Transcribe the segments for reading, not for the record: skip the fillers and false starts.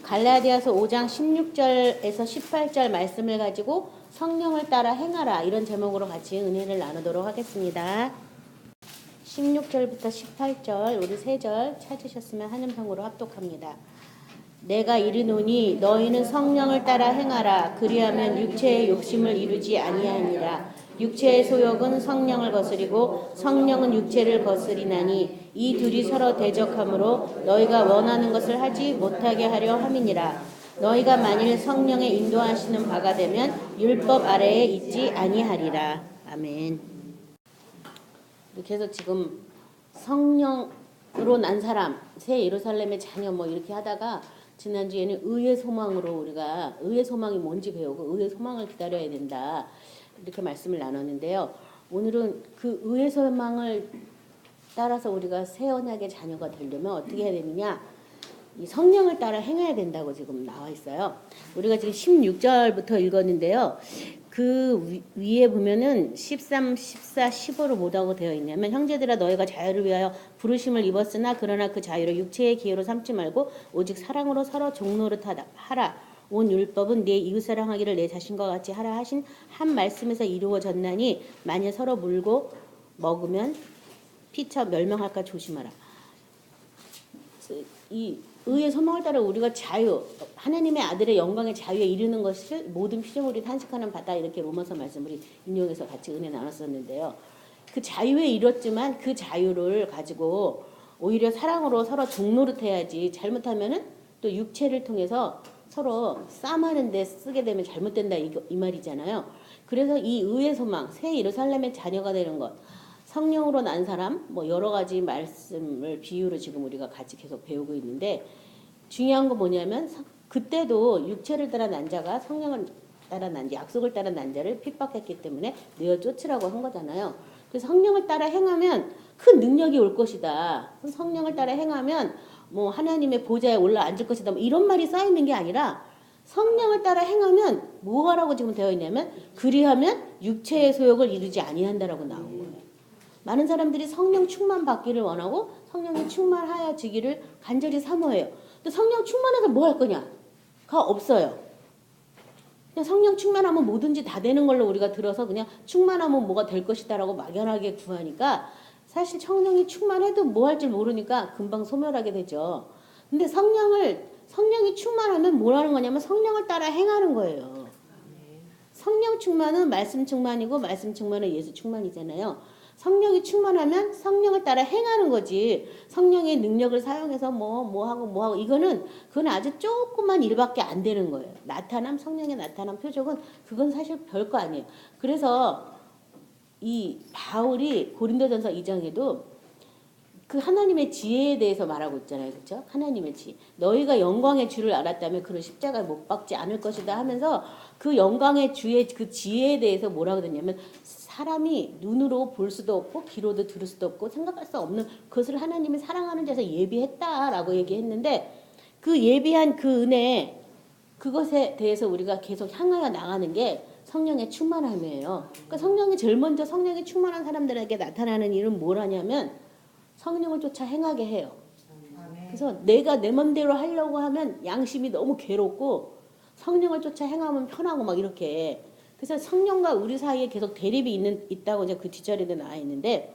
갈라디아서 5장 16절에서 18절 말씀을 가지고 성령을 따라 행하라 이런 제목으로 같이 은혜를 나누도록 하겠습니다. 16절부터 18절 우리 3절 찾으셨으면 한음성으로 합독합니다. 내가 이르노니 너희는 성령을 따라 행하라. 그리하면 육체의 욕심을 이루지 아니하니라. 육체의 소욕은 성령을 거스리고 성령은 육체를 거스리나니 이 둘이 서로 대적하므로 너희가 원하는 것을 하지 못하게 하려 함이니라. 너희가 만일 성령의 인도하시는 바가 되면 율법 아래에 있지 아니하리라. 아멘. 계속 지금 성령으로 난 사람, 새 예루살렘의 자녀 뭐 이렇게 하다가 지난주에는 의의 소망으로 우리가 의의 소망이 뭔지 배우고 의의 소망을 기다려야 된다. 이렇게 말씀을 나눴는데요. 오늘은 그 의의 소망을 따라서 우리가 새 언약의 자녀가 되려면 어떻게 해야 되느냐? 이 성령을 따라 행해야 된다고 지금 나와 있어요. 우리가 지금 16절부터 읽었는데요. 그 위에 보면은 13, 14, 15로 뭐라고 되어 있냐면 형제들아 너희가 자유를 위하여 부르심을 입었으나 그러나 그 자유를 육체의 기회로 삼지 말고 오직 사랑으로 서로 종노릇하라. 온 율법은 내 이웃 사랑하기를 내 자신과 같이 하라 하신 한 말씀에서 이루어졌나니 만일 서로 물고 먹으면 피차 멸망할까 조심하라. 이 의의 소망을 따라 우리가 자유, 하나님의 아들의 영광의 자유에 이르는 것을 모든 피조물이 탄식하는 바다 이렇게 로마서 말씀을 인용해서 같이 은혜 나눴었는데요. 그 자유에 이뤘지만 그 자유를 가지고 오히려 사랑으로 서로 종노릇해야지 잘못하면은 또 육체를 통해서 서로 싸움하는 데 쓰게 되면 잘못된다 이 말이잖아요. 그래서 이 의의 소망, 새 예루살렘의 자녀가 되는 것, 성령으로 난 사람, 뭐 여러 가지 말씀을 비유로 지금 우리가 같이 계속 배우고 있는데 중요한 건 뭐냐면 그때도 육체를 따라 난 자가 성령을 따라 난 자, 약속을 따라 난 자를 핍박했기 때문에 내어 쫓으라고 한 거잖아요. 그래서 성령을 따라 행하면 큰 능력이 올 것이다. 성령을 따라 행하면 뭐 하나님의 보좌에 올라앉을 것이다. 뭐 이런 말이 쌓이는 게 아니라 성령을 따라 행하면 뭐라고 지금 되어 있냐면 그리하면 육체의 소욕을 이루지 아니한다라고 나온 거예요. 많은 사람들이 성령 충만 받기를 원하고 성령이 충만하여지기를 간절히 사모해요. 근데 성령 충만해서 뭐 할 거냐? 가 없어요. 그냥 성령 충만하면 뭐든지 다 되는 걸로 우리가 들어서 그냥 충만하면 뭐가 될 것이다라고 막연하게 구하니까 사실 성령이 충만해도 뭐 할 줄 모르니까 금방 소멸하게 되죠. 근데 성령이 충만하면 뭐 하는 거냐면 성령을 따라 행하는 거예요. 성령 충만은 말씀 충만이고 말씀 충만은 예수 충만이잖아요. 성령이 충만하면 성령을 따라 행하는 거지. 성령의 능력을 사용해서 뭐 하고 그건 아주 조그만 일밖에 안 되는 거예요. 성령의 나타남 표적은 그건 사실 별거 아니에요. 그래서 이 바울이 고린도전서 2장에도 그 하나님의 지혜에 대해서 말하고 있잖아요. 그렇죠? 하나님의 지혜. 너희가 영광의 주를 알았다면 그런 십자가에 못 박지 않을 것이다 하면서 그 영광의 주의 그 지혜에 대해서 뭐라고 했냐면 사람이 눈으로 볼 수도 없고 귀로도 들을 수도 없고 생각할 수 없는 그것을 하나님이 사랑하는 자에서 예비했다라고 얘기했는데 그 예비한 그 은혜 그것에 대해서 우리가 계속 향하여 나가는 게 성령의 충만함이에요. 그러니까 성령이 제일 먼저 성령이 충만한 사람들에게 나타나는 일은 뭘 하냐면 성령을 쫓아 행하게 해요. 그래서 내가 내 맘대로 하려고 하면 양심이 너무 괴롭고 성령을 쫓아 행하면 편하고 막 이렇게 그래서 성령과 우리 사이에 계속 대립이 있다고 이제 그 뒷자리에 나와 있는데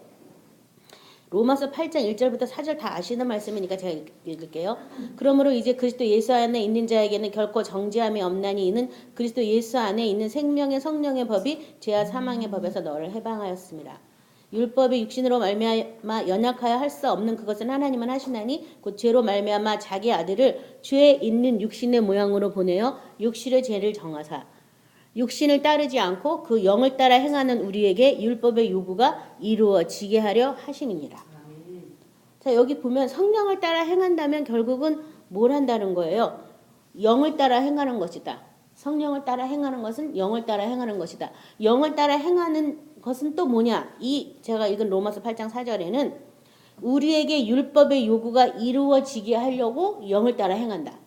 로마서 8장 1절부터 4절 다 아시는 말씀이니까 제가 읽을게요. 그러므로 이제 그리스도 예수 안에 있는 자에게는 결코 정죄함이 없나니 이는 그리스도 예수 안에 있는 생명의 성령의 법이 죄와 사망의 법에서 너를 해방하였습니다. 율법이 육신으로 말미암아 연약하여 할 수 없는 그것은 하나님은 하시나니 곧 죄로 말미암아 자기 아들을 죄에 있는 육신의 모양으로 보내어 육신의 죄를 정하사 육신을 따르지 않고 그 영을 따라 행하는 우리에게 율법의 요구가 이루어지게 하려 하심이니라. 자, 여기 보면 성령을 따라 행한다면 결국은 뭘 한다는 거예요? 영을 따라 행하는 것이다. 성령을 따라 행하는 것은 영을 따라 행하는 것이다. 영을 따라 행하는 것은 또 뭐냐? 제가 읽은 로마서 8장 4절에는 우리에게 율법의 요구가 이루어지게 하려고 영을 따라 행한다.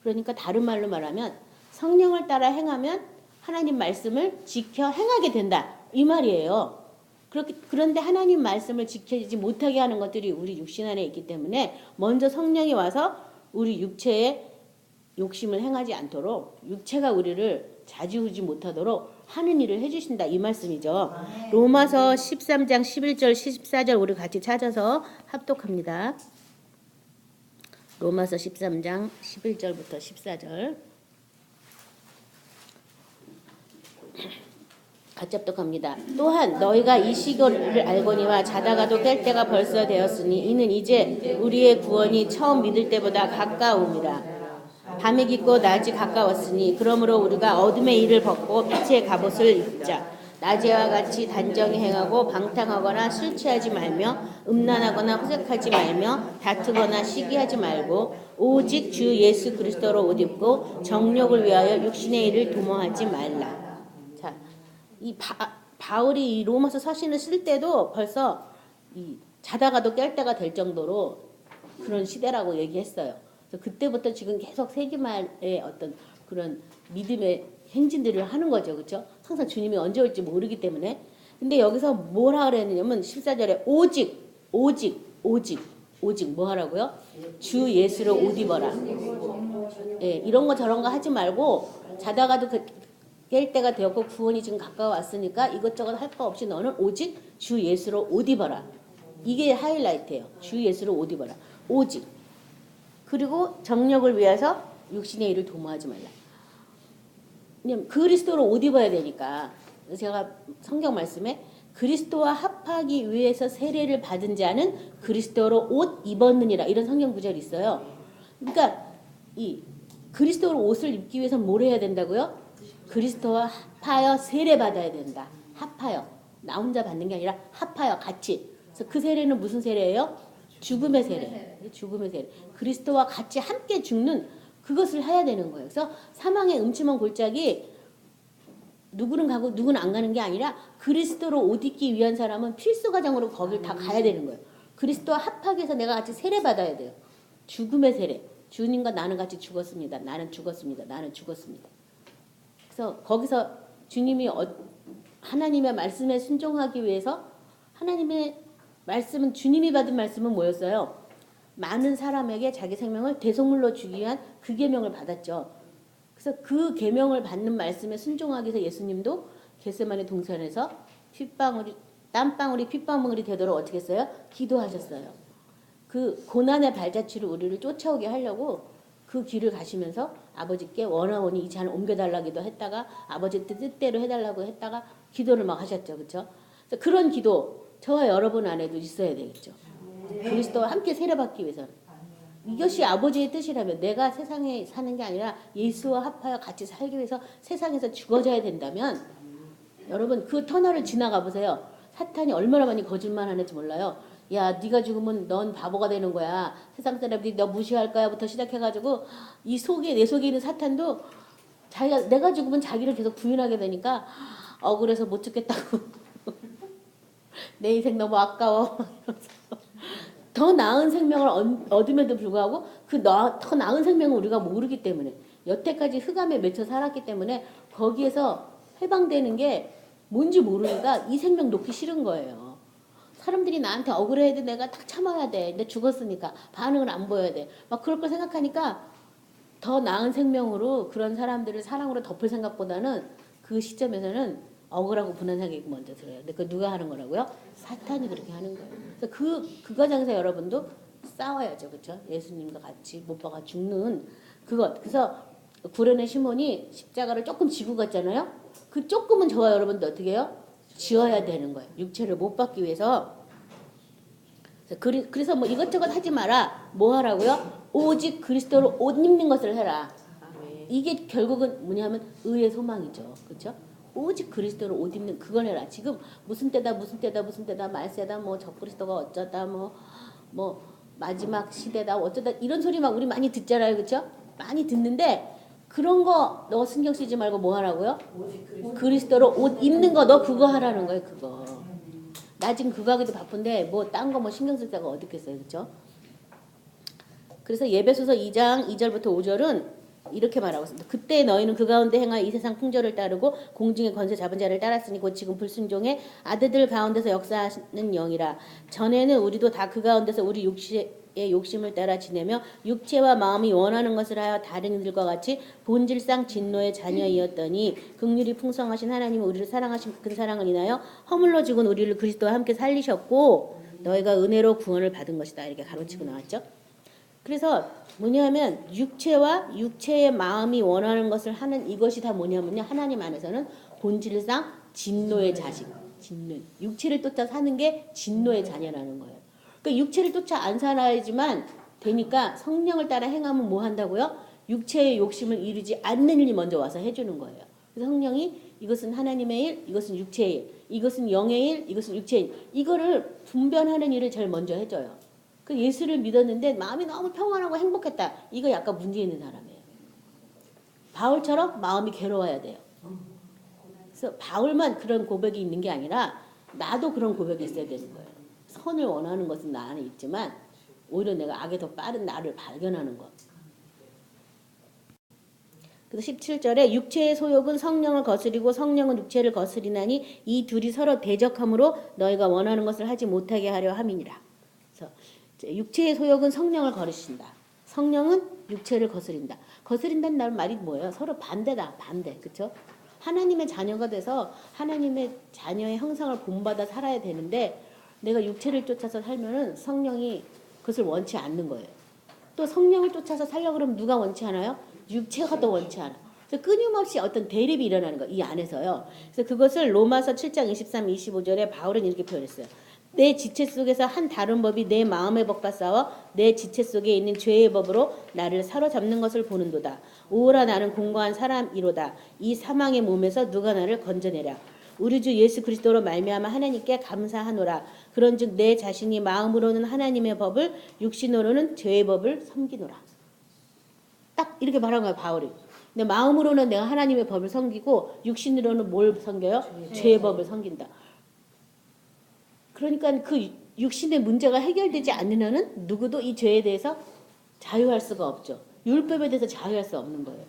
그러니까 다른 말로 말하면 성령을 따라 행하면 하나님 말씀을 지켜 행하게 된다. 이 말이에요. 그런데 하나님 말씀을 지키지 못하게 하는 것들이 우리 육신 안에 있기 때문에 먼저 성령이 와서 우리 육체에 욕심을 행하지 않도록 육체가 우리를 좌지우지 못하도록 하는 일을 해주신다 이 말씀이죠. 로마서 13장 11절 14절 우리 같이 찾아서 합독합니다. 로마서 13장 11절부터 14절 같이 합독합니다. 또한 너희가 이 시기를 알거니와 자다가도 깰 때가 벌써 되었으니 이는 이제 우리의 구원이 처음 믿을 때보다 가까움이라. 밤이 깊고 낮이 가까웠으니 그러므로 우리가 어둠의 일을 벗고 빛의 갑옷을 입자. 낮에와 같이 단정히 행하고 방탕하거나 술 취하지 말며 음란하거나 호색하지 말며 다투거나 시기하지 말고 오직 주 예수 그리스도로 옷 입고 정욕을 위하여 육신의 일을 도모하지 말라. 자, 이 바울이 이 로마서 서신을 쓸 때도 벌써 이 자다가도 깰 때가 될 정도로 그런 시대라고 얘기했어요. 그래서 그때부터 지금 계속 세기말의 어떤 그런 믿음의 행진들을 하는 거죠. 그렇죠? 항상 주님이 언제 올지 모르기 때문에. 근데 여기서 뭐라 그랬냐면 14절에 오직 뭐 하라고요? 주 예수를 옷 입어라. 예, 이런 거 저런 거 하지 말고 자다가도 깰 때가 되었고 구원이 지금 가까워왔으니까 이것저것 할 거 없이 너는 오직 주 예수로 옷 입어라. 이게 하이라이트예요. 주 예수로 옷 입어라. 오직. 그리고 정력을 위해서 육신의 일을 도모하지 말라. 왜냐면 그리스도로 옷 입어야 되니까. 제가 성경 말씀에 그리스도와 합하기 위해서 세례를 받은 자는 그리스도로 옷 입었느니라 이런 성경 구절이 있어요. 그러니까 이 그리스도로 옷을 입기 위해서 뭘 해야 된다고요? 그리스도와 합하여 세례 받아야 된다. 합하여. 나 혼자 받는 게 아니라 합하여 같이. 그래서 그 세례는 무슨 세례예요? 죽음의 세례. 죽음의 세례. 그리스도와 같이 함께 죽는 그것을 해야 되는 거예요. 그래서 사망의 음침한 골짜기 누구는 가고 누구는 안 가는 게 아니라 그리스도로 옷 입기 위한 사람은 필수 과정으로 거길 다 가야 되는 거예요. 그리스도와 합하기 위해서 내가 같이 세례 받아야 돼요. 죽음의 세례. 주님과 나는 같이 죽었습니다. 나는 죽었습니다. 나는 죽었습니다. 그래서 거기서 주님이 하나님의 말씀에 순종하기 위해서 하나님의 말씀은 주님이 받은 말씀은 뭐였어요? 많은 사람에게 자기 생명을 대속물로 주기 위한 그 계명을 받았죠. 그래서 그 계명을 받는 말씀에 순종하기 위해서 예수님도 겟세마네 동산에서 땀방울이 핏방울이 되도록 어떻게 했어요? 기도하셨어요. 그 고난의 발자취로 우리를 쫓아오게 하려고 그 길을 가시면서 아버지께 원하오니 이 잔을 옮겨달라기도 했다가 아버지 뜻대로 해달라고 했다가 기도를 막 하셨죠. 그렇죠? 그런 기도 저와 여러분 안에도 있어야 되겠죠. 그리스도와 함께 세례받기 위해서는. 이것이 아버지의 뜻이라면 내가 세상에 사는 게 아니라 예수와 합하여 같이 살기 위해서 세상에서 죽어져야 된다면 여러분 그 터널을 지나가 보세요. 사탄이 얼마나 많이 거짓말 하는지 몰라요. 야, 네가 죽으면 넌 바보가 되는 거야. 세상 사람들이 너 무시할 거야부터 시작해가지고 이 속에 내 속에 있는 사탄도 자기가 내가 죽으면 자기를 계속 부인하게 되니까 억울해서 못 죽겠다고 내 인생 너무 아까워. 더 나은 생명을 얻음에도 불구하고 그 더 나은 생명을 우리가 모르기 때문에 여태까지 흑암에 맺혀 살았기 때문에 거기에서 해방되는 게 뭔지 모르니까 이 생명 놓기 싫은 거예요. 사람들이 나한테 억울해도 내가 딱 참아야 돼. 근데 죽었으니까 반응을 안 보여야 돼. 막 그럴 걸 생각하니까 더 나은 생명으로 그런 사람들을 사랑으로 덮을 생각보다는 그 시점에서는 억울하고 분한 생각이 먼저 들어요. 근데 그 누가 하는 거라고요? 사탄이 그렇게 하는 거예요. 그래서 그 과정에서 여러분도 싸워야죠. 그렇죠? 예수님과 같이 못 박아 죽는 그것. 그래서 구련의 시몬이 십자가를 조금 지고 갔잖아요. 그 조금은 저와 여러분도 어떻게 해요? 지어야 되는 거예요. 육체를 못 받기 위해서. 그래서 뭐 이것저것 하지 마라. 뭐 하라고요? 오직 그리스도로 옷 입는 것을 해라. 이게 결국은 뭐냐면 의의 소망이죠. 그렇죠? 오직 그리스도로 옷 입는 그걸 해라. 지금 무슨 때다 말세다 뭐 적그리스도가 어쩌다 뭐 마지막 시대다 어쩌다 이런 소리 막 우리 많이 듣잖아요. 그렇죠? 많이 듣는데 그런 거 너 신경 쓰지 말고 뭐 하라고요? 그리스도로 옷 입는 거 너 그거 하라는 거예요. 그거. 나 지금 그거 하기도 바쁜데 뭐 딴 거 뭐 신경 쓸 데가 어디 있겠어요. 그렇죠? 그래서 예배소서 2장 2절부터 5절은 이렇게 말하고 있습니다. 그때 너희는 그 가운데 행하여 이 세상 풍조를 따르고 공중의 권세 잡은 자를 따랐으니 곧 지금 불순종의 아들들 가운데서 역사하는 영이라. 전에는 우리도 다 그 가운데서 우리 욕심을 따라 지내며 육체와 마음이 원하는 것을 하여 다른 이들과 같이 본질상 진노의 자녀이었더니 긍휼이 풍성하신 하나님은 우리를 사랑하신 큰 사랑을 인하여 허물로 죽은 우리를 그리스도와 함께 살리셨고 너희가 은혜로 구원을 받은 것이다. 이렇게 가로치고 나왔죠. 그래서 뭐냐면 육체와 육체의 마음이 원하는 것을 하는 이것이 다 뭐냐면요. 하나님 안에서는 본질상 진노의 자식. 진노. 육체를 쫓아 사는 게 진노의 자녀라는 거예요. 그러니까 육체를 쫓아 안 살아야지만 되니까 성령을 따라 행하면 뭐 한다고요? 육체의 욕심을 이루지 않는 일이 먼저 와서 해주는 거예요. 그래서 성령이 이것은 하나님의 일, 이것은 육체의 일, 이것은 영의 일, 이것은 육체의 일. 이거를 분별하는 일을 제일 먼저 해줘요. 그 예수를 믿었는데 마음이 너무 평안하고 행복했다. 이거 약간 문제 있는 사람이에요. 바울처럼 마음이 괴로워야 돼요. 그래서 바울만 그런 고백이 있는 게 아니라 나도 그런 고백이 있어야 되는 거예요. 선을 원하는 것은 나 안에 있지만 오히려 내가 악에 더 빠른 나를 발견하는 것. 그래서 17절에 육체의 소욕은 성령을 거스리고 성령은 육체를 거스리나니 이 둘이 서로 대적함으로 너희가 원하는 것을 하지 못하게 하려 함이니라. 그래서 육체의 소욕은 성령을 거르신다. 성령은 육체를 거스린다. 거스린다는 말이 뭐예요? 서로 반대다. 반대. 그렇죠? 하나님의 자녀가 돼서 하나님의 자녀의 형상을 본받아 살아야 되는데 내가 육체를 쫓아서 살면은 성령이 그것을 원치 않는 거예요. 또 성령을 쫓아서 살려고 그러면 누가 원치 않아요? 육체가 더 원치 않아. 그래서 끊임없이 어떤 대립이 일어나는 거, 이 안에서요. 그래서 그것을 로마서 7장 23, 25절에 바울은 이렇게 표현했어요. 내 지체 속에서 한 다른 법이 내 마음의 법과 싸워 내 지체 속에 있는 죄의 법으로 나를 사로잡는 것을 보는도다. 오라 나는 공고한 사람이로다. 이 사망의 몸에서 누가 나를 건져내랴. 우리 주 예수 그리스도로 말미암아 하나님께 감사하노라. 그런즉 내 자신이 마음으로는 하나님의 법을 육신으로는 죄의 법을 섬기노라. 딱 이렇게 말한 거예요, 바울이. 근데 마음으로는 내가 하나님의 법을 섬기고 육신으로는 뭘 섬겨요? 죄의 법을 섬긴다. 그러니까 그 육신의 문제가 해결되지 않는 한은 누구도 이 죄에 대해서 자유할 수가 없죠. 율법에 대해서 자유할 수 없는 거예요.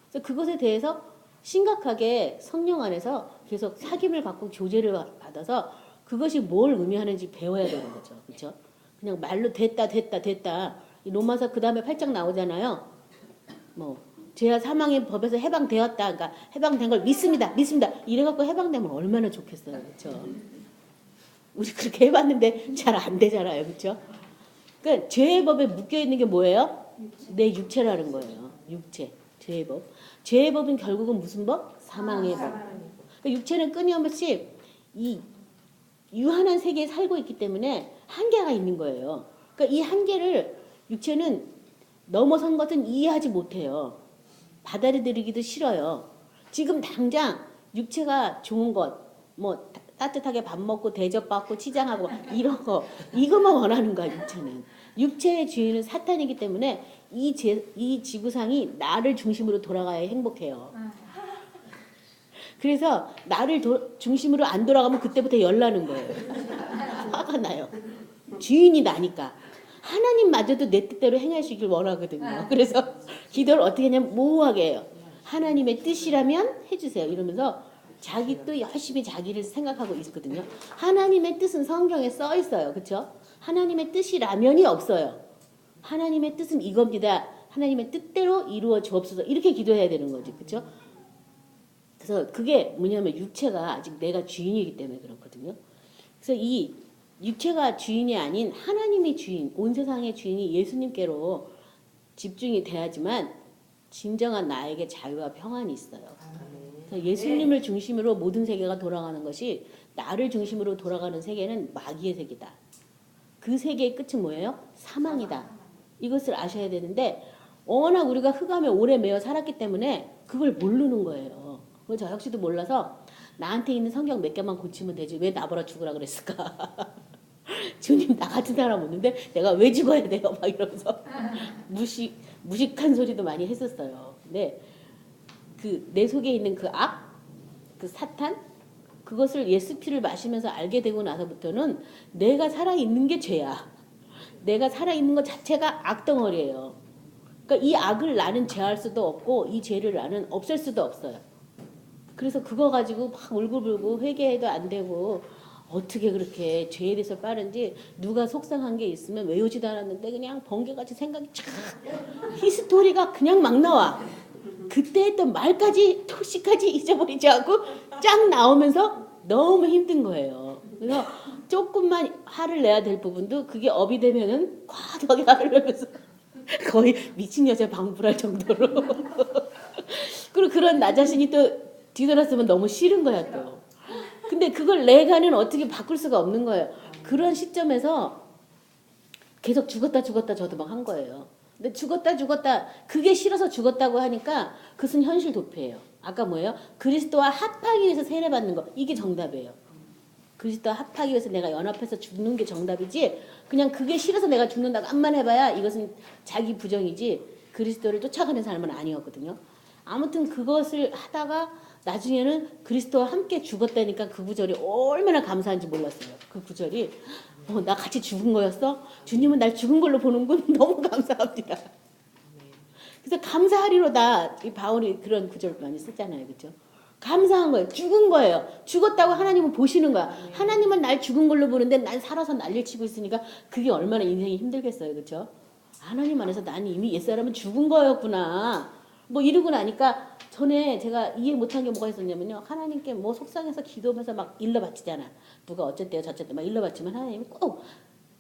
그래서 그것에 대해서 심각하게 성령 안에서 계속 사귐을 갖고 교제를 받아서 그것이 뭘 의미하는지 배워야 되는 거죠. 그렇죠? 그냥 말로 됐다. 이 로마서 그 다음에 8장 나오잖아요. 뭐 죄와 사망의 법에서 해방되었다. 그러니까 해방된 걸 믿습니다. 이래갖고 해방되면 얼마나 좋겠어요. 그렇죠? 우리 그렇게 해봤는데 잘 안 되잖아요. 그렇죠? 그러니까 죄의 법에 묶여있는 게 뭐예요? 내 육체라는 거예요. 육체. 죄의 법. 죄의 법은 결국은 무슨 법? 사망의 법. 그러니까 육체는 끊임없이 이 유한한 세계에 살고 있기 때문에 한계가 있는 거예요. 그러니까 이 한계를 육체는 넘어선 것은 이해하지 못해요. 받아들이기도 싫어요. 지금 당장 육체가 좋은 것, 뭐 따뜻하게 밥 먹고 대접받고 치장하고 이런 거, 이것만 원하는 거야, 육체는. 육체의 주인은 사탄이기 때문에 이 지구상이 나를 중심으로 돌아가야 행복해요. 그래서 나를 중심으로 안 돌아가면 그때부터 열나는 거예요. 화가 나요. 주인이 나니까. 하나님마저도 내 뜻대로 행하시길 원하거든요. 그래서 기도를 어떻게 하냐면 모호하게 해요. 하나님의 뜻이라면 해주세요. 이러면서 자기 또 열심히 자기를 생각하고 있거든요. 하나님의 뜻은 성경에 써 있어요. 그렇죠? 하나님의 뜻이라면이 없어요. 하나님의 뜻은 이겁니다. 하나님의 뜻대로 이루어 주옵소서. 이렇게 기도해야 되는 거지. 그렇죠? 그래서 그게 뭐냐면 육체가 아직 내가 주인이기 때문에 그렇거든요. 그래서 이 육체가 주인이 아닌 하나님이 주인, 온 세상의 주인이 예수님께로 집중이 돼야지만 진정한 나에게 자유와 평안이 있어요. 그래서 예수님을 중심으로 모든 세계가 돌아가는 것이 나를 중심으로 돌아가는 세계는 마귀의 세계다. 그 세계의 끝은 뭐예요? 사망이다. 이것을 아셔야 되는데 워낙 우리가 흑암에 오래 매여 살았기 때문에 그걸 모르는 거예요. 그걸 저 역시도 몰라서 나한테 있는 성경 몇 개만 고치면 되지 왜 나보라 죽으라 그랬을까? 주님 나 같은 사람 없는데 내가 왜 죽어야 돼요? 막 이러면서 무식한 소리도 많이 했었어요. 근데 그 내 속에 있는 그 악, 그 사탄, 그것을 예수 피를 마시면서 알게 되고 나서부터는 내가 살아있는 게 죄야. 내가 살아있는 것 자체가 악덩어리예요. 그러니까 이 악을 나는 제할 수도 없고 이 죄를 나는 없앨 수도 없어요. 그래서 그거 가지고 막 울고불고 회개해도 안 되고 어떻게 그렇게 죄에 대해서 빠른지 누가 속상한 게 있으면 외우지도 않았는데 그냥 번개같이 생각이 쫙 히스토리가 그냥 막 나와. 그때 했던 말까지 토시까지 잊어버리지 않고 쫙 나오면서 너무 힘든 거예요. 그래서 조금만 화를 내야 될 부분도 그게 업이 되면은 과도하게 화를 내면서 거의 미친 여자 방불할 정도로 그리고 그런 나 자신이 또 뒤돌았으면 너무 싫은 거야 또. 근데 그걸 내가는 어떻게 바꿀 수가 없는 거예요. 그런 시점에서 계속 죽었다 저도 막 한 거예요. 근데 죽었다 그게 싫어서 죽었다고 하니까 그것은 현실 도피예요. 아까 뭐예요? 그리스도와 합하기 위해서 세례받는 거. 이게 정답이에요. 그리스도와 합하기 위해서 내가 연합해서 죽는 게 정답이지 그냥 그게 싫어서 내가 죽는다고 암만 해봐야 이것은 자기 부정이지 그리스도를 쫓아가는 삶은 아니었거든요. 아무튼 그것을 하다가 나중에는 그리스도와 함께 죽었다니까 그 구절이 얼마나 감사한지 몰랐어요. 그 구절이 나 같이 죽은 거였어? 주님은 날 죽은 걸로 보는군. 너무 감사합니다. 그래서 감사하리로다. 이 바울이 그런 구절 많이 쓰잖아요. 그렇죠? 감사한 거예요. 죽은 거예요. 죽었다고 하나님은 보시는 거야. 하나님은 날 죽은 걸로 보는데 난 살아서 난리를 치고 있으니까 그게 얼마나 인생이 힘들겠어요. 그렇죠? 하나님 안에서 나는 이미 옛사람은 죽은 거였구나. 뭐 이러고 나니까 전에 제가 이해 못한 게 뭐가 있었냐면요. 하나님께 뭐 속상해서 기도하면서 막 일러 바치잖아. 누가 어쨌대요 저쨌대 막 일러 바치면 하나님이 꼭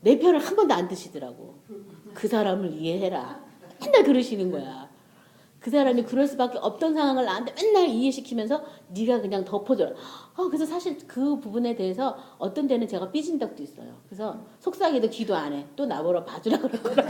내 편을 한 번도 안 드시더라고. 그 사람을 이해해라. 맨날 그러시는 거야. 그 사람이 그럴 수밖에 없던 상황을 나한테 맨날 이해시키면서 네가 그냥 덮어줘라. 그래서 사실 그 부분에 대해서 어떤 때는 제가 삐진 적도 있어요. 그래서 속상해도 기도 안 해. 또 나보러 봐주라 그러더라고요.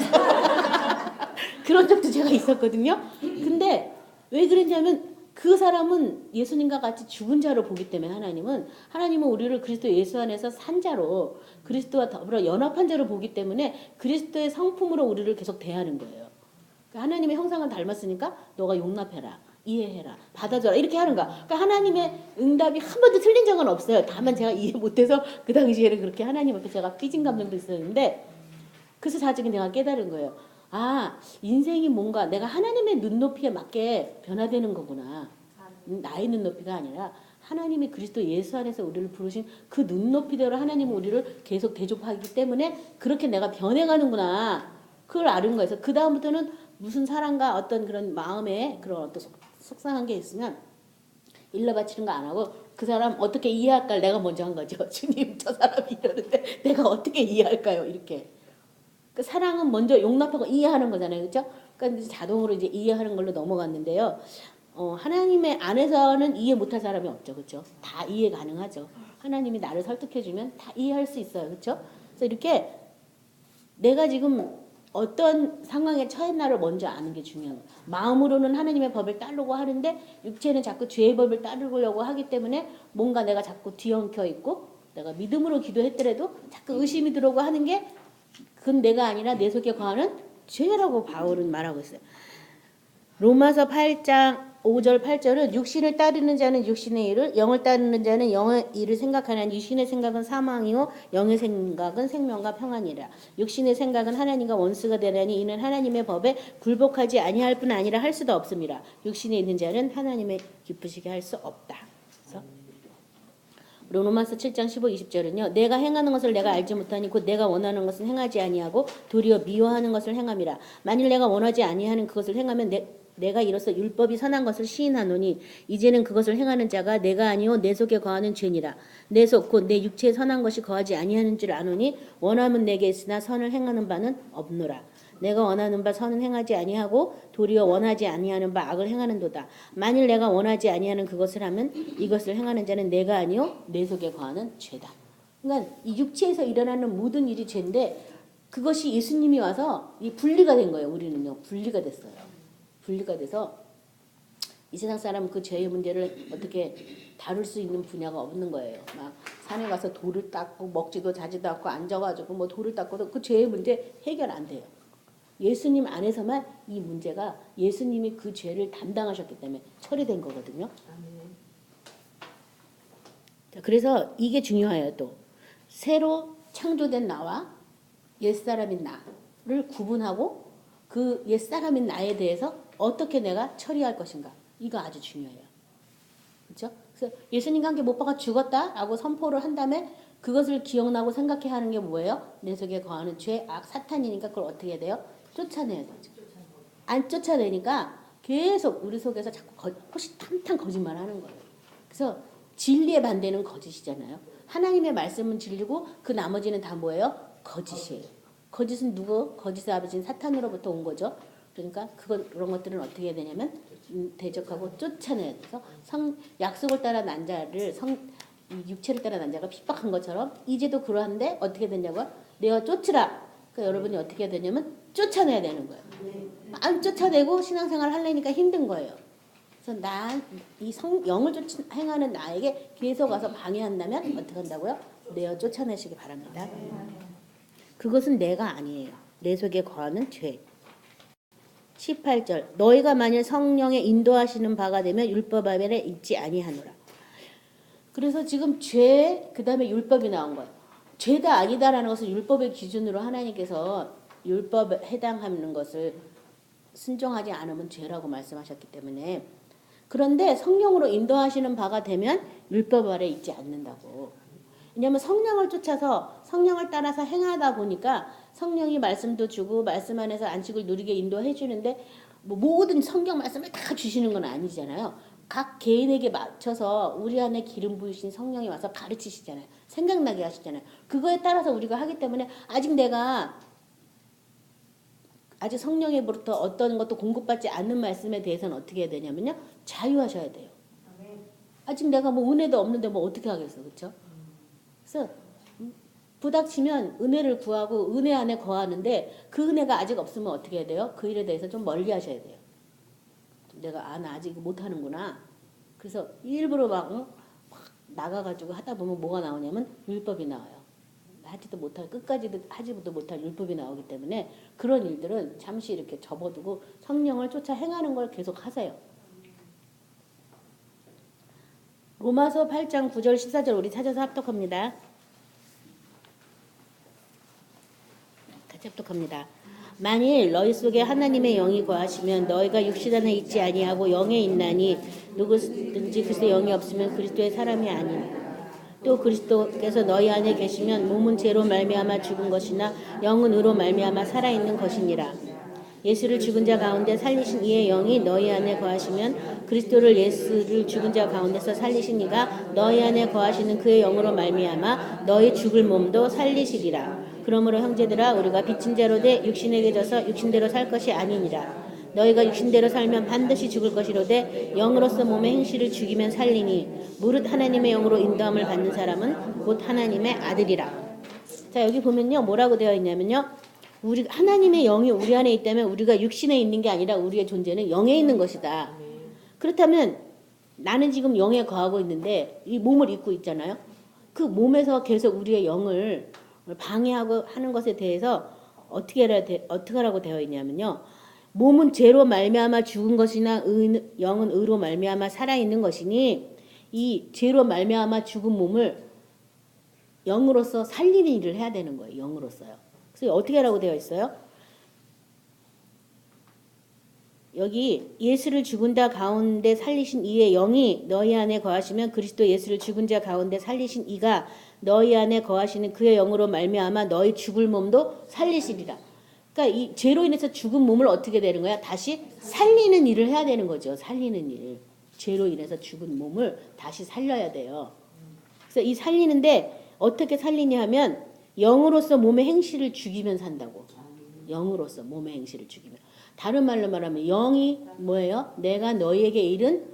그런 적도 제가 있었거든요. 근데 왜 그랬냐면 그 사람은 예수님과 같이 죽은 자로 보기 때문에 하나님은 우리를 그리스도 예수 안에서 산 자로 그리스도와 더불어 연합한 자로 보기 때문에 그리스도의 성품으로 우리를 계속 대하는 거예요. 하나님의 형상을 닮았으니까 너가 용납해라, 이해해라, 받아줘라 이렇게 하는 거야. 그러니까 하나님의 응답이 한 번도 틀린 적은 없어요. 다만 제가 이해 못해서 그 당시에는 그렇게 하나님 앞에 제가 삐진 감정도 있었는데 그래서 나중에 내가 깨달은 거예요. 인생이 뭔가 내가 하나님의 눈높이에 맞게 변화되는 거구나. 나의 눈높이가 아니라 하나님이 그리스도 예수 안에서 우리를 부르신 그 눈높이대로 하나님은 우리를 계속 대접하기 때문에 그렇게 내가 변해가는구나. 그걸 아는 거예요. 그 다음부터는 무슨 사랑과 어떤 그런 마음에 그런 어떤 속상한 게 있으면 일러 바치는 거 안 하고 그 사람 어떻게 이해할까 내가 먼저 한 거죠. 주님 저 사람이 이러는데 내가 어떻게 이해할까요? 이렇게. 그 사랑은 먼저 용납하고 이해하는 거잖아요. 그렇죠? 그러니까 자동으로 이제 이해하는 걸로 넘어갔는데요. 하나님의 안에서는 이해 못할 사람이 없죠. 그렇죠? 다 이해 가능하죠. 하나님이 나를 설득해 주면 다 이해할 수 있어요. 그렇죠? 그래서 이렇게 내가 지금 어떤 상황에 처했나를 먼저 아는 게 중요한 거예요. 마음으로는 하나님의 법을 따르고 하는데 육체는 자꾸 죄의 법을 따르려고 하기 때문에 뭔가 내가 자꾸 뒤엉켜 있고 내가 믿음으로 기도했더라도 자꾸 의심이 들어오고 하는 게 그건 내가 아니라 내 속에 거하는 죄라고 바울은 말하고 있어요. 로마서 8장 5절 8절은 육신을 따르는 자는 육신의 일을 영을 따르는 자는 영의 일을 생각하는 육신의 생각은 사망이요 영의 생각은 생명과 평안이라. 육신의 생각은 하나님과 원수가 되나니 이는 하나님의 법에 굴복하지 아니할 뿐 아니라 할 수도 없습니다. 육신에 있는 자는 하나님의 기쁘시게 할 수 없다. 그래서 로마서 7장 15, 20절은요. 내가 행하는 것을 내가 알지 못하니 곧 내가 원하는 것은 행하지 아니하고 도리어 미워하는 것을 행함이라. 만일 내가 원하지 아니하는 그것을 행하면 내가 이로써 율법이 선한 것을 시인하노니 이제는 그것을 행하는 자가 내가 아니요 내 속에 거하는 죄니라. 내 속 곧 내 육체에 선한 것이 거하지 아니하는 줄 아노니 원함은 내게 있으나 선을 행하는 바는 없노라. 내가 원하는 바 선은 행하지 아니하고 도리어 원하지 아니하는 바 악을 행하는도다. 만일 내가 원하지 아니하는 그것을 하면 이것을 행하는 자는 내가 아니요 내 속에 거하는 죄다. 그러니까 이 육체에서 일어나는 모든 일이 죄인데 그것이 예수님이 와서 이 분리가 된 거예요. 우리는요 분리가 됐어요. 분리가 돼서 이 세상 사람은 그 죄의 문제를 어떻게 다룰 수 있는 분야가 없는 거예요. 막 산에 가서 돌을 닦고 먹지도 자지도 않고 앉아가지고 뭐 돌을 닦고도 그 죄의 문제 해결 안 돼요. 예수님 안에서만 이 문제가 예수님이 그 죄를 담당하셨기 때문에 처리된 거거든요. 자, 그래서 이게 중요해요. 또 새로 창조된 나와 옛사람인 나를 구분하고 그 옛사람인 나에 대해서 어떻게 내가 처리할 것인가. 이거 아주 중요해요. 그렇죠? 그래서 예수님과 함께 못 박아 죽었다라고 선포를 한 다음에 그것을 기억나고 생각해야 하는 게 뭐예요? 내 속에 거하는 죄, 악, 사탄이니까 그걸 어떻게 해야 돼요? 쫓아내야 되죠. 안 쫓아내니까 계속 우리 속에서 자꾸 호시탐탐 거짓말 하는 거예요. 그래서 진리의 반대는 거짓이잖아요. 하나님의 말씀은 진리고 그 나머지는 다 뭐예요? 거짓이에요. 거짓은 누구? 거짓의 아버지인 사탄으로부터 온 거죠. 그러니까 그런 것들은 어떻게 해야 되냐면 대적하고 쫓아내야 돼서 약속을 따라 난 자를 이 육체를 따라 난 자가 핍박한 것처럼 이제도 그러한데 어떻게 되냐고요? 내가 쫓으라. 그러니까 여러분이 어떻게 해야 되냐면 쫓아내야 되는 거예요. 안 쫓아내고 신앙생활 하려니까 힘든 거예요. 그래서 이 영을 행하는 나에게 계속 와서 방해한다면 어떻게 한다고요? 내어 쫓아내시기 바랍니다. 그것은 내가 아니에요. 내 속에 거하는 죄. 18절 너희가 만일 성령의 인도하시는 바가 되면 율법 아래에 있지 아니하노라. 그래서 지금 죄 그다음에 율법이 나온 거예요. 죄다 아니다라는 것을 율법의 기준으로 하나님께서 율법에 해당하는 것을 순종하지 않으면 죄라고 말씀하셨기 때문에 그런데 성령으로 인도하시는 바가 되면 율법 아래에 있지 않는다고. 왜냐하면 성령을 쫓아서 성령을 따라서 행하다 보니까 성령이 말씀도 주고 말씀 안에서 안식을 누리게 인도해 주는데 뭐 모든 성경 말씀을 다 주시는 건 아니잖아요. 각 개인에게 맞춰서 우리 안에 기름 부으신 성령이 와서 가르치시잖아요. 생각나게 하시잖아요. 그거에 따라서 우리가 하기 때문에 아직 성령에부터 어떤 것도 공급받지 않는 말씀에 대해서는 어떻게 해야 되냐면요. 자유하셔야 돼요. 아직 내가 뭐 은혜도 없는데 뭐 어떻게 하겠어. 그렇죠? 그래서 부닥치면 은혜를 구하고 은혜 안에 거하는데 그 은혜가 아직 없으면 어떻게 해야 돼요? 그 일에 대해서 좀 멀리 하셔야 돼요. 내가 나 아직 못하는구나. 그래서 일부러 막 나가가지고 하다 보면 뭐가 나오냐면 율법이 나와요. 하지도 못할 끝까지도 하지도 못할 율법이 나오기 때문에 그런 일들은 잠시 이렇게 접어두고 성령을 쫓아 행하는 걸 계속 하세요. 로마서 8장 9절 14절 우리 찾아서 합독합니다. 같이 합독합니다. 만일 너희 속에 하나님의 영이 거하시면 너희가 육신 안에 있지 아니하고 영에 있나니 누구든지 그리스도의 영이 없으면 그리스도의 사람이 아니니 또 그리스도께서 너희 안에 계시면 몸은 죄로 말미암아 죽은 것이나 영은 의로 말미암아 살아있는 것이니라. 예수를 죽은 자 가운데 살리신 이의 영이 너희 안에 거하시면 예수를 죽은 자 가운데서 살리신 이가 너희 안에 거하시는 그의 영으로 말미암아 너희 죽을 몸도 살리시리라. 그러므로 형제들아 우리가 빚진 자로 돼 육신에게 져서 육신대로 살 것이 아니니라. 너희가 육신대로 살면 반드시 죽을 것이로되 영으로서 몸의 행실을 죽이면 살리니 무릇 하나님의 영으로 인도함을 받는 사람은 곧 하나님의 아들이라. 자 여기 보면요 뭐라고 되어 있냐면요 우리 하나님의 영이 우리 안에 있다면 우리가 육신에 있는 게 아니라 우리의 존재는 영에 있는 것이다. 그렇다면 나는 지금 영에 거하고 있는데 이 몸을 입고 있잖아요. 그 몸에서 계속 우리의 영을 방해하고 하는 것에 대해서 어떻게 하라고 되어 있냐면요. 몸은 죄로 말미암아 죽은 것이나 영은 의로 말미암아 살아있는 것이니 이 죄로 말미암아 죽은 몸을 영으로서 살리는 일을 해야 되는 거예요. 영으로서요. 그래서 어떻게 하라고 되어 있어요? 여기 예수를 죽은 자 가운데 살리신 이의 영이 너희 안에 거하시면 그리스도 예수를 죽은 자 가운데 살리신 이가 너희 안에 거하시는 그의 영으로 말미암아 너희 죽을 몸도 살리시리라. 그러니까 이 죄로 인해서 죽은 몸을 어떻게 되는 거야? 다시 살리는 일을 해야 되는 거죠. 살리는 일. 죄로 인해서 죽은 몸을 다시 살려야 돼요. 그래서 이 살리는데 어떻게 살리냐 하면 영으로서 몸의 행실을 죽이면 산다고. 영으로서 몸의 행실을 죽이면. 다른 말로 말하면 영이 뭐예요? 내가 너희에게 이른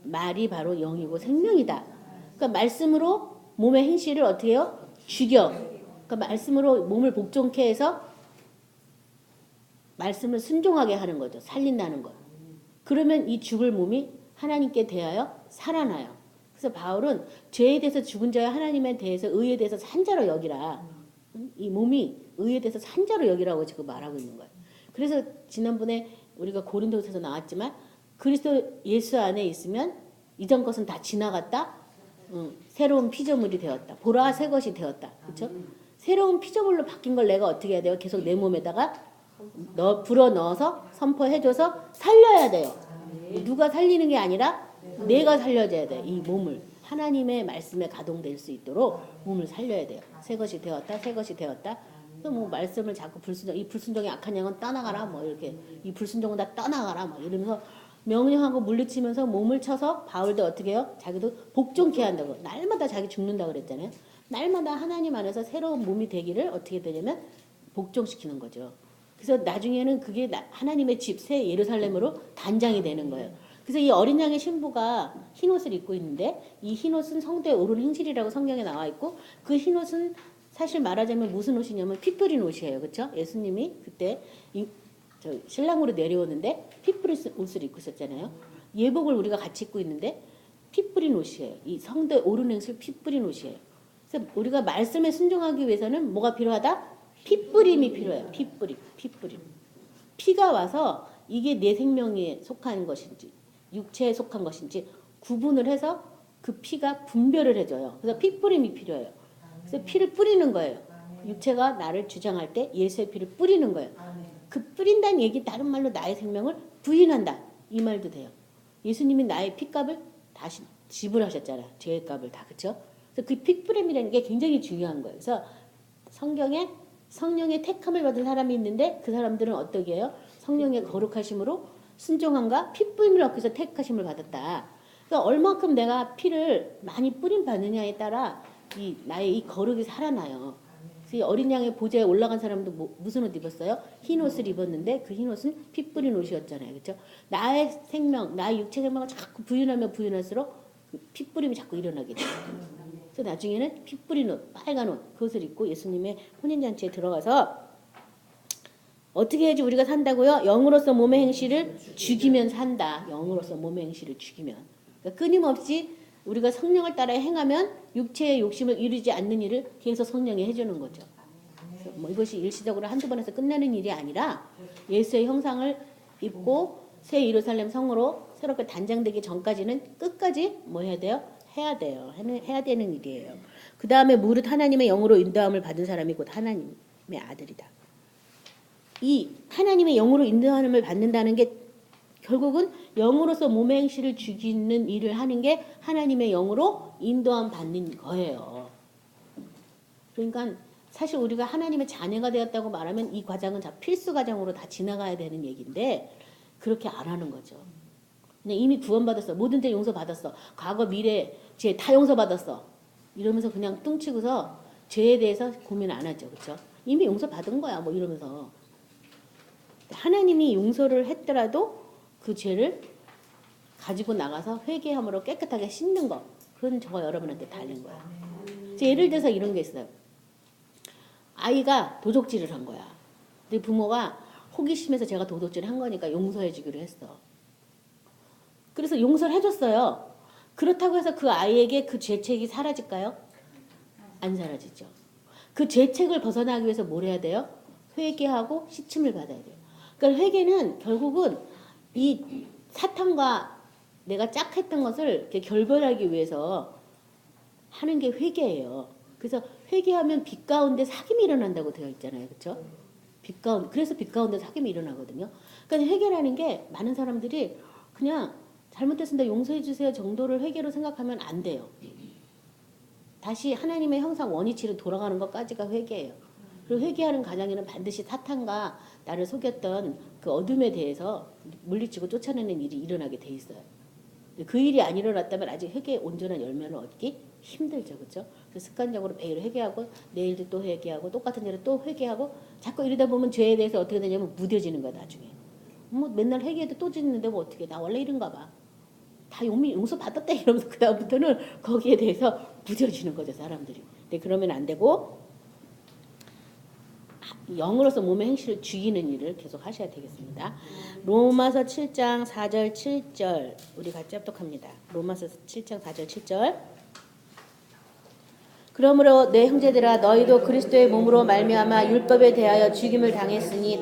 말이 바로 영이고 생명이다. 그러니까 말씀으로 몸의 행실을 어떻게 해요? 죽여. 그러니까 말씀으로 몸을 복종케 해서 말씀을 순종하게 하는 거죠. 살린다는 것. 그러면 이 죽을 몸이 하나님께 대하여 살아나요. 그래서 바울은 죄에 대해서 죽은 자야 하나님에 대해서 의에 대해서 산자로 여기라. 이 몸이 의에 대해서 산자로 여기라고 지금 말하고 있는 거예요. 그래서 지난번에 우리가 고린도서에서 나왔지만 그리스도 예수 안에 있으면 이전 것은 다 지나갔다. 새로운 피조물이 되었다. 보라 새 것이 되었다. 그렇죠? 새로운 피조물로 바뀐 걸 내가 어떻게 해야 돼요? 계속 내 몸에다가 불어 넣어서 선포해줘서 살려야 돼요. 누가 살리는 게 아니라 내가 살려줘야 돼. 이 몸을. 하나님의 말씀에 가동될 수 있도록 몸을 살려야 돼요. 새 것이 되었다, 새 것이 되었다. 그래서 뭐 말씀을 자꾸 이 불순종이 악한 영은 떠나가라, 뭐 이렇게 이 불순종은 다 떠나가라, 뭐 이러면서 명령하고 물리치면서 몸을 쳐서 바울도 어떻게 해요? 자기도 복종케 한다고. 날마다 자기 죽는다 그랬잖아요. 날마다 하나님 안에서 새로운 몸이 되기를 어떻게 되냐면 복종시키는 거죠. 그래서 나중에는 그게 하나님의 집, 새 예루살렘으로 단장이 되는 거예요. 그래서 이 어린 양의 신부가 흰옷을 입고 있는데 이 흰옷은 성도의 옳은 행실이라고 성경에 나와 있고 그 흰옷은 사실 말하자면 무슨 옷이냐면 피 뿌린 옷이에요. 그렇죠? 예수님이 그때 신랑으로 내려오는데 피 뿌린 옷을 입고 있었잖아요. 예복을 우리가 같이 입고 있는데 피 뿌린 옷이에요. 이 성도의 옳은 행실 피 뿌린 옷이에요. 그래서 우리가 말씀에 순종하기 위해서는 뭐가 필요하다? 피 뿌림이 필요해요. 피 뿌림. 피가 와서 이게 내 생명에 속한 것인지 육체에 속한 것인지 구분을 해서 그 피가 분별을 해줘요. 그래서 피 뿌림이 필요해요. 그래서 피를 뿌리는 거예요. 육체가 나를 주장할 때 예수의 피를 뿌리는 거예요. 그 뿌린다는 얘기 다른 말로 나의 생명을 부인한다. 이 말도 돼요. 예수님이 나의 피값을 다시 지불하셨잖아요. 죄의 값을 다. 그렇죠? 그래서 그 피 뿌림이라는 게 굉장히 중요한 거예요. 그래서 성경에 성령의 택함을 받은 사람이 있는데 그 사람들은 어떻게 해요? 성령의 거룩하심으로 순종함과 피 뿌림을 얻기 위해서 택하심을 받았다. 그러니까 얼마큼 내가 피를 많이 뿌림 받느냐에 따라 나의 이 거룩이 살아나요. 그래서 어린 양의 보좌에 올라간 사람도 무슨 옷 입었어요? 흰 옷을 입었는데 그 흰 옷은 피 뿌린 옷이었잖아요. 그렇죠? 나의 생명, 나의 육체 생명을 자꾸 부인하면 부인할수록 피 뿌림이 자꾸 일어나게 돼요. 그래서 나중에는 피 뿌린 옷, 빨간 옷 그것을 입고 예수님의 혼인잔치에 들어가서 어떻게 해야지 우리가 산다고요? 영으로서 몸의 행실을 죽이면 산다. 영으로서 몸의 행실을 죽이면. 그러니까 끊임없이 우리가 성령을 따라 행하면 육체의 욕심을 이루지 않는 일을 계속 성령이 해주는 거죠. 뭐 이것이 일시적으로 한두 번 해서 끝나는 일이 아니라 예수의 형상을 입고 새 예루살렘 성으로 새롭게 단장되기 전까지는 끝까지 뭐 해야 돼요? 해야 돼요. 해야 되는 일이에요. 그 다음에 무릇 하나님의 영으로 인도함을 받은 사람이 곧 하나님의 아들이다. 이 하나님의 영으로 인도함을 받는다는 게 결국은 영으로서 몸의 행실을 죽이는 일을 하는 게 하나님의 영으로 인도함 받는 거예요. 그러니까 사실 우리가 하나님의 자녀가 되었다고 말하면 이 과정은 다 필수 과정으로 다 지나가야 되는 얘기인데 그렇게 안 하는 거죠. 그냥 이미 구원받았어. 모든 죄 용서받았어. 과거 미래 죄 다 용서받았어. 이러면서 그냥 뚱치고서 죄에 대해서 고민 안 하죠. 그렇죠? 이미 용서받은 거야. 뭐 이러면서. 하나님이 용서를 했더라도 그 죄를 가지고 나가서 회개함으로 깨끗하게 씻는 거. 그건 저가 여러분한테 달린 거야. 예를 들어서 이런 게 있어요. 아이가 도적질을 한 거야. 근데 부모가 호기심에서 제가 도둑질을 한 거니까 용서해 주기로 했어. 그래서 용서를 해줬어요. 그렇다고 해서 그 아이에게 그 죄책이 사라질까요? 안 사라지죠. 그 죄책을 벗어나기 위해서 뭘 해야 돼요? 회개하고 씻음을 받아야 돼요. 그러니까 회개는 결국은 이 사탄과 내가 짝했던 것을 이렇게 결별하기 위해서 하는 게 회개예요. 그래서 회개하면 빛 가운데 사귐이 일어난다고 되어 있잖아요. 그렇죠? 그래서 빛 가운데 사귐이 일어나거든요. 그러니까 회개라는 게 많은 사람들이 그냥 잘못했습니다. 용서해 주세요 정도를 회개로 생각하면 안 돼요. 다시 하나님의 형상 원위치로 돌아가는 것까지가 회개예요. 그리고 회개하는 과정에는 반드시 사탄과 나를 속였던 그 어둠에 대해서 물리치고 쫓아내는 일이 일어나게 돼 있어요. 그 일이 안 일어났다면 아직 회개의 온전한 열매를 얻기 힘들죠. 그렇죠? 그래서 습관적으로 매일 회개하고 내일도 또 회개하고 똑같은 일을 또 회개하고 자꾸 이러다 보면 죄에 대해서 어떻게 되냐면 무뎌지는 거야 나중에. 뭐 맨날 회개해도 또 짓는데 뭐 어떻게 나 원래 이런가 봐. 다 용서 받았다 이러면서 그 다음부터는 거기에 대해서 무뎌지는 거죠 사람들이. 근데 그러면 안 되고 영으로서 몸의 행실을 죽이는 일을 계속 하셔야 되겠습니다. 로마서 7장 4절 7절 우리 같이 합독합니다. 로마서 7장 4절 7절 그러므로 내 형제들아 너희도 그리스도의 몸으로 말미암아 율법에 대하여 죽임을 당했으니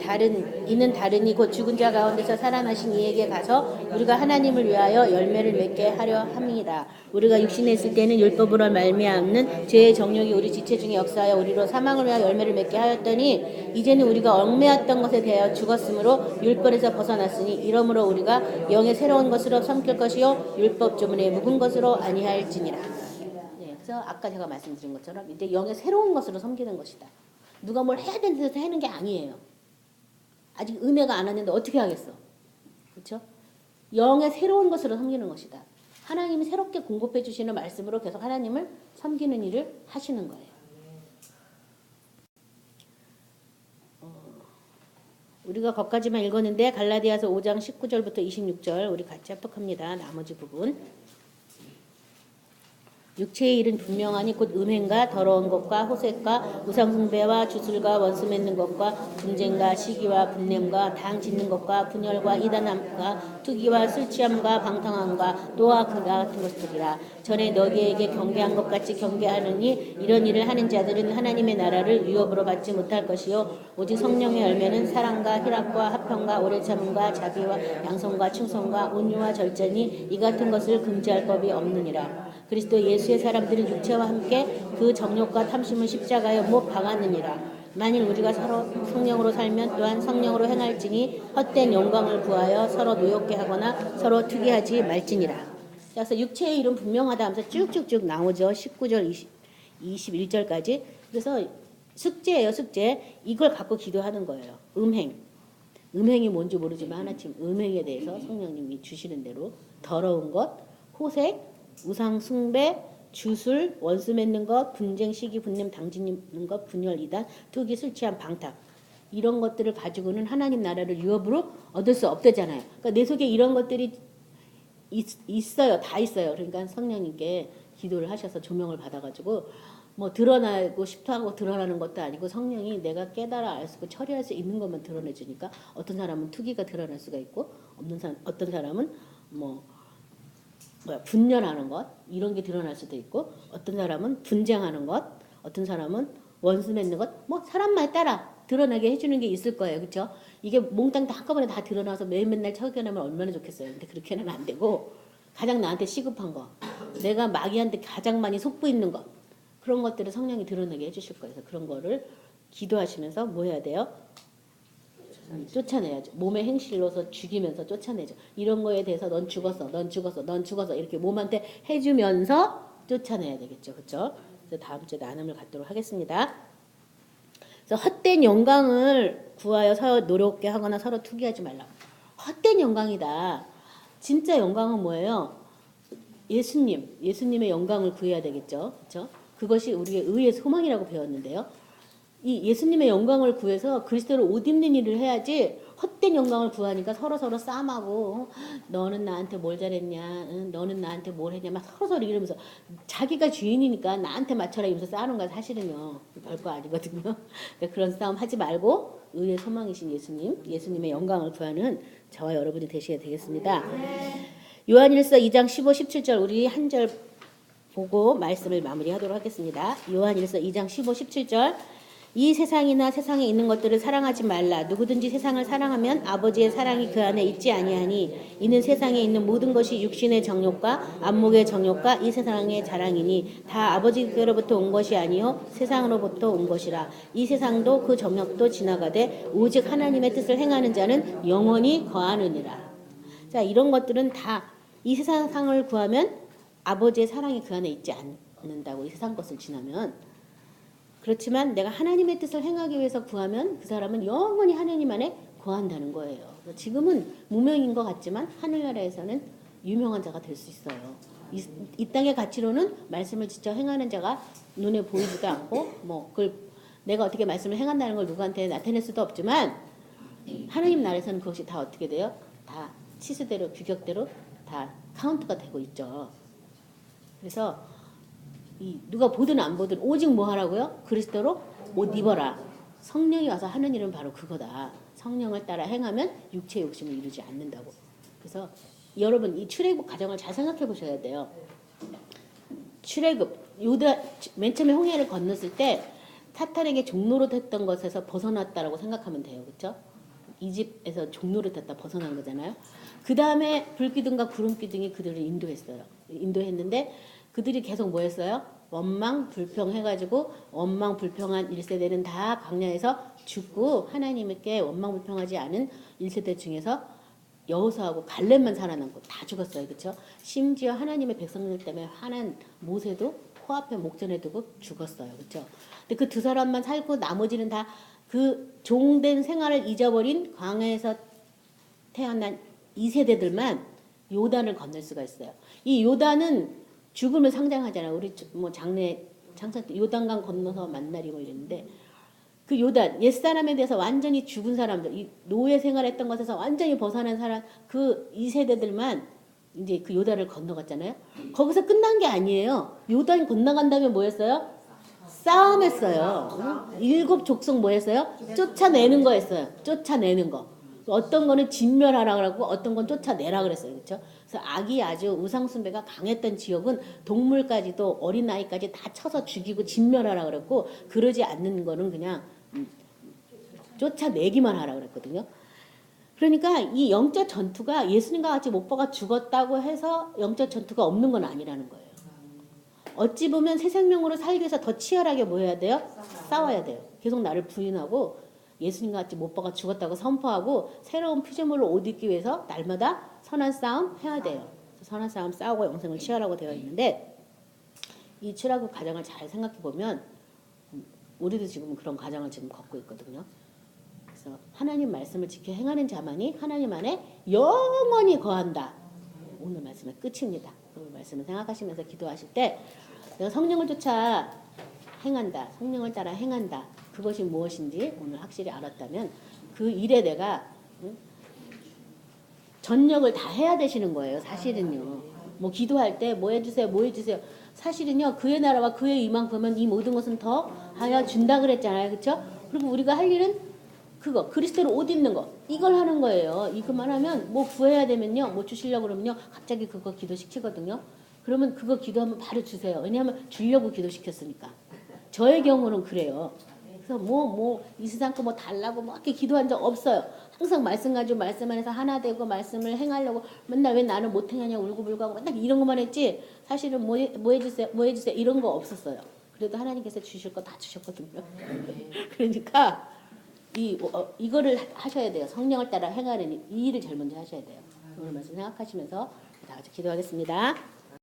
이는 다르니 곧 죽은 자 가운데서 살아나신 이에게 가서 우리가 하나님을 위하여 열매를 맺게 하려 함이라. 우리가 육신에 있을 때는 율법으로 말미암는 죄의 정욕이 우리 지체 중에 역사하여 우리로 사망을 위하여 열매를 맺게 하였더니 이제는 우리가 얽매였던 것에 대하여 죽었으므로 율법에서 벗어났으니 이러므로 우리가 영의 새로운 것으로 삼킬 것이요 율법 조문에 묵은 것으로 아니할지니라. 그래서 아까 제가 말씀드린 것처럼 이제 영의 새로운 것으로 섬기는 것이다. 누가 뭘 해야 되는 데서 하는 게 아니에요. 아직 은혜가 안 왔는데 어떻게 하겠어? 그렇죠? 영의 새로운 것으로 섬기는 것이다. 하나님이 새롭게 공급해 주시는 말씀으로 계속 하나님을 섬기는 일을 하시는 거예요. 우리가 거기까지만 읽었는데 갈라디아서 5장 19절부터 26절 우리 같이 합독합니다. 나머지 부분. 육체의 일은 분명하니 곧 음행과 더러운 것과 호색과 우상숭배와 주술과 원수 맺는 것과 분쟁과 시기와 분냄과 당 짓는 것과 분열과 이단함과 투기와 술 취함과 방탕함과 또한 그가 같은 것들이라. 전에 너희에게 경계한 것 같이 경계하느니 이런 일을 하는 자들은 하나님의 나라를 유업으로 받지 못할 것이요 오직 성령의 열매는 사랑과 희락과 화평과 오래 참음과 자비와 양성과 충성과 온유와 절제니 이 같은 것을 금지할 법이 없느니라. 그리스도 예수의 사람들은 육체와 함께 그 정욕과 탐심을 십자가에 못 박았느니라. 만일 우리가 서로 성령으로 살면 또한 성령으로 행할지니 헛된 영광을 구하여 서로 노엽게 하거나 서로 투기하지 말지니라. 그래서 육체의 일은 분명하다 하면서 쭉쭉쭉 나오죠. 19절 21절까지. 그래서 숙제예요. 숙제. 이걸 갖고 기도하는 거예요. 음행이 뭔지 모르지만 하나님 음행에 대해서 성령님이 주시는 대로 더러운 것, 호색, 우상 숭배, 주술, 원수 맺는 것, 분쟁, 시기, 분냄, 당짓는 것, 분열, 이단, 투기, 술 취함, 방탕 이런 것들을 가지고는 하나님 나라를 유업으로 얻을 수 없대잖아요. 그러니까 내 속에 이런 것들이 있어요. 다 있어요. 그러니까 성령님께 기도를 하셔서 조명을 받아가지고 뭐 드러나고 싶어 하고 드러나는 것도 아니고 성령이 내가 깨달아 알 수 있고 처리할 수 있는 것만 드러내주니까 어떤 사람은 투기가 드러날 수가 있고 어떤 사람은 분열하는 것 이런 게 드러날 수도 있고 어떤 사람은 분쟁하는 것 어떤 사람은 원수 맺는 것 뭐 사람마에 따라 드러나게 해주는 게 있을 거예요. 그렇죠? 이게 몽땅 다 한꺼번에 다 드러나서 맨날 처견하면 얼마나 좋겠어요. 근데 그렇게는 안 되고 가장 나한테 시급한 거 내가 마귀한테 가장 많이 속부있는 것 그런 것들을 성령이 드러나게 해주실 거예요. 그래서 그런 거를 기도하시면서 뭐 해야 돼요? 쫓아내야죠. 몸의 행실로서 죽이면서 쫓아내죠. 이런 거에 대해서 넌 죽었어, 넌 죽었어, 넌 죽었어 이렇게 몸한테 해주면서 쫓아내야 되겠죠. 그렇죠? 그래서 다음 주에 나눔을 갖도록 하겠습니다. 그래서 헛된 영광을 구하여 서로 노력게 하거나 서로 투기하지 말라. 헛된 영광이다. 진짜 영광은 뭐예요? 예수님의 영광을 구해야 되겠죠. 그렇죠? 그것이 우리의 의의 소망이라고 배웠는데요. 이 예수님의 영광을 구해서 그리스도로 옷 입는 일을 해야지 헛된 영광을 구하니까 서로 싸움하고 너는 나한테 뭘 잘했냐 너는 나한테 뭘 했냐 막 서로 이러면서 자기가 주인이니까 나한테 맞춰라 이러면서 싸우는 건 사실은요 별거 아니거든요. 그러니까 그런 싸움 하지 말고 의의 소망이신 예수님의 영광을 구하는 저와 여러분이 되셔야 되겠습니다. 요한일서 2장 15, 17절 우리 한 절 보고 말씀을 마무리하도록 하겠습니다. 요한일서 2장 15, 17절 이 세상이나 세상에 있는 것들을 사랑하지 말라. 누구든지 세상을 사랑하면 아버지의 사랑이 그 안에 있지 아니하니 이는 세상에 있는 모든 것이 육신의 정욕과 안목의 정욕과 이 세상의 자랑이니 다 아버지께로부터 온 것이 아니요 세상으로부터 온 것이라. 이 세상도 그 정욕도 지나가되 오직 하나님의 뜻을 행하는 자는 영원히 거하느니라. 자, 이런 것들은 다 이 세상을 구하면 아버지의 사랑이 그 안에 있지 않는다고. 이 세상 것을 지나면. 그렇지만 내가 하나님의 뜻을 행하기 위해서 구하면 그 사람은 영원히 하나님 안에 거한다는 거예요. 지금은 무명인 것 같지만 하늘나라에서는 유명한 자가 될 수 있어요. 이 땅의 가치로는 말씀을 직접 행하는 자가 눈에 보이지도 않고 그걸 내가 어떻게 말씀을 행한다는 걸 누구한테 나타낼 수도 없지만 하나님 나라에서는 그것이 다 어떻게 돼요? 다 치수대로 규격대로 다 카운트가 되고 있죠. 그래서 누가 보든 안 보든 오직 뭐 하라고요? 그리스도로 옷 입어라. 성령이 와서 하는 일은 바로 그거다. 성령을 따라 행하면 육체의 욕심을 이루지 않는다고. 그래서 여러분 이 출애굽 과정을 잘 생각해 보셔야 돼요. 출애굽 요다 맨 처음에 홍해를 건넜을 때 타탄에게 종노릇했던 것에서 벗어났다라고 생각하면 돼요. 그렇죠? 이집에서 종노릇했다 벗어난 거잖아요. 그 다음에 불기둥과 구름기둥이 그들을 인도했어요. 인도했는데 그들이 계속 뭐 했어요? 원망 불평해가지고 원망 불평한 1세대는 다 광야에서 죽고 하나님께 원망 불평하지 않은 1세대 중에서 여호수아하고 갈렙만 살아남고 다 죽었어요. 그렇죠? 심지어 하나님의 백성들 때문에 화난 모세도 코앞에 목전에 두고 죽었어요. 그렇죠? 근데 그 두 사람만 살고 나머지는 다 그 종된 생활을 잊어버린 광야에서 태어난 2세대들만 요단을 건널 수가 있어요. 이 요단은 죽음을 상징하잖아요. 우리 뭐 장례 장사 때 요단강 건너서 만나리 뭐 이랬는데 그 요단 옛사람에 대해서 완전히 죽은 사람들, 이 노예 생활했던 것에서 완전히 벗어난 사람 그 2세대들만 이제 그 요단을 건너갔잖아요. 거기서 끝난 게 아니에요. 요단 건너간 다음에 뭐였어요? 싸움했어요. 7 족속 뭐했어요? 쫓아내는 거였어요. 쫓아내는 거. 어떤 거는 진멸하라 그러고 어떤 건 쫓아내라 그랬어요. 그렇죠? 그래서 악이 아주 우상숭배가 강했던 지역은 동물까지도 어린아이까지 다 쳐서 죽이고 진멸하라 그랬고 그러지 않는 거는 그냥 쫓아내기만 하라 그랬거든요. 그러니까 이 영적 전투가 예수님과 같이 못 박아 죽었다고 해서 영적 전투가 없는 건 아니라는 거예요. 어찌 보면 새 생명으로 살기 위해서 더 치열하게 뭐 해야 돼요? 싸워야 돼요. 계속 나를 부인하고 예수님과 같이 못 박아 죽었다고 선포하고 새로운 피조물을 옷 입기 위해서 날마다 선한 싸움 해야 돼요. 선한 싸움 싸우고 영생을 취하라고 되어 있는데 이 출애굽 과정을 잘 생각해 보면 우리도 지금 그런 과정을 지금 걷고 있거든요. 그래서 하나님 말씀을 지켜 행하는 자만이 하나님 안에 영원히 거한다. 오늘 말씀의 끝입니다. 오늘 말씀을 생각하시면서 기도하실 때 내가 성령을 쫓아 행한다. 성령을 따라 행한다. 그것이 무엇인지 오늘 확실히 알았다면 그 일에 내가 전력을 다 해야 되시는 거예요. 사실은요. 뭐 기도할 때 뭐 해주세요. 뭐 해주세요. 사실은요. 그의 나라와 그의 이만큼은 이 모든 것은 더 하여 준다 그랬잖아요. 그렇죠? 그리고 우리가 할 일은 그거 그리스도로 옷 입는 거 이걸 하는 거예요. 이것만 하면 뭐 구해야 되면요. 뭐 주시려고 그러면요. 갑자기 그거 기도시키거든요. 그러면 그거 기도하면 바로 주세요. 왜냐하면 주려고 기도시켰으니까. 저의 경우는 그래요. 그래서 이 세상 거 뭐 달라고 뭐 이렇게 기도한 적 없어요. 항상 말씀 가지고 말씀 안에서 하나 되고 말씀을 행하려고 맨날 왜 나는 못 행하냐 울고불고 하고 맨날 이런 것만 했지 사실은 뭐 해주세요 이런 거 없었어요. 그래도 하나님께서 주실 거 다 주셨거든요. 그러니까 이거를 하셔야 돼요. 성령을 따라 행하는 이 일을 제일 먼저 하셔야 돼요. 오늘 말씀 생각하시면서 다 같이 기도하겠습니다.